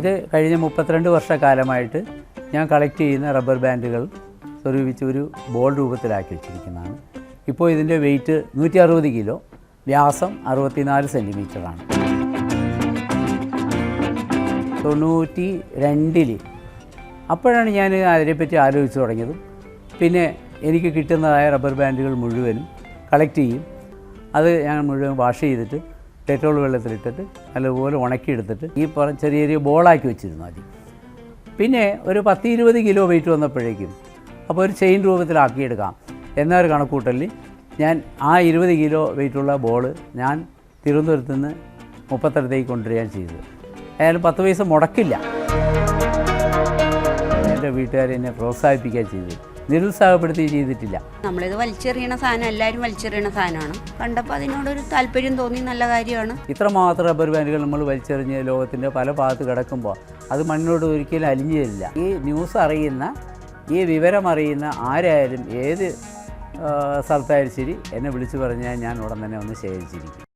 ഇത് കഴിഞ്ഞ 32 വർഷക്കാലമായിട്ട് ഞാൻ കളക്ട് ചെയ്യുന്ന റബ്ബർ ബാൻഡുകൾ സ്വരൂപിച്ച് ഒരു ബോൾ രൂപത്തിലാക്കി വെച്ചിരിക്കുന്നതാണ്. ഇപ്പോൾ ഇതിൻ്റെ വെയ്റ്റ് 160 കിലോ, വ്യാസം 64 സെൻറ്റിമീറ്ററാണ്. 92 അപ്പോഴാണ് ഞാൻ അതിനെപ്പറ്റി ആലോചിച്ച് തുടങ്ങിയതും. പിന്നെ എനിക്ക് കിട്ടുന്നതായ റബ്ബർ ബാൻഡുകൾ മുഴുവനും കളക്ട് ചെയ്യും. അത് ഞാൻ മുഴുവൻ വാഷ് ചെയ്തിട്ട് പെട്രോൾ വെള്ളത്തിലിട്ടിട്ട് നല്ലപോലെ ഉണക്കിയെടുത്തിട്ട് ഈ ചെറിയ ചെറിയ ബോളാക്കി വെച്ചിരുന്നു ആദ്യം. പിന്നെ ഒരു 10-20 കിലോ വെയിറ്റ് വന്നപ്പോഴേക്കും അപ്പോൾ ഒരു ചെയിൻ രൂപത്തിലാക്കിയെടുക്കാം എന്നൊരു കണക്കൂട്ടലിൽ ഞാൻ ആ 20 കിലോ വെയിറ്റുള്ള ബോൾ ഞാൻ തിരുവനന്തപുരത്ത് നിന്ന് മുപ്പത്തടത്തേക്ക് കൊണ്ടുവരികയാണ് ചെയ്തത്. ഏതായാലും 10 പൈസ മുടക്കില്ല. എൻ്റെ വീട്ടുകാരെ എന്നെ പ്രോത്സാഹിപ്പിക്കുക ചെയ്തത്, നിരുത്സാഹപ്പെടുത്തി ചെയ്തിട്ടില്ല. നമ്മളിത് വലിച്ചെറിയണ സാധനം, എല്ലാവരും വലിച്ചെറിയണ സാധനമാണ്. കണ്ടപ്പോൾ അതിനോടൊരു താല്പര്യം തോന്നി, നല്ല കാര്യമാണ്. ഇത്രമാത്രം റബ്ബർ ബാൻഡുകൾ നമ്മൾ വലിച്ചെറിഞ്ഞ് ലോകത്തിൻ്റെ പല ഭാഗത്ത് കിടക്കുമ്പോൾ അത് മണ്ണിനോട് ഒരിക്കലും അലിഞ്ഞു തരില്ല. ഈ ന്യൂസ് അറിയുന്ന, ഈ വിവരം അറിയുന്ന ആരായാലും ഏത് സ്ഥലത്തായാലും ശരി എന്നെ വിളിച്ചു പറഞ്ഞാൽ ഞാൻ ഉടൻ തന്നെ ഒന്ന് ശേഖരിച്ചിരിക്കും.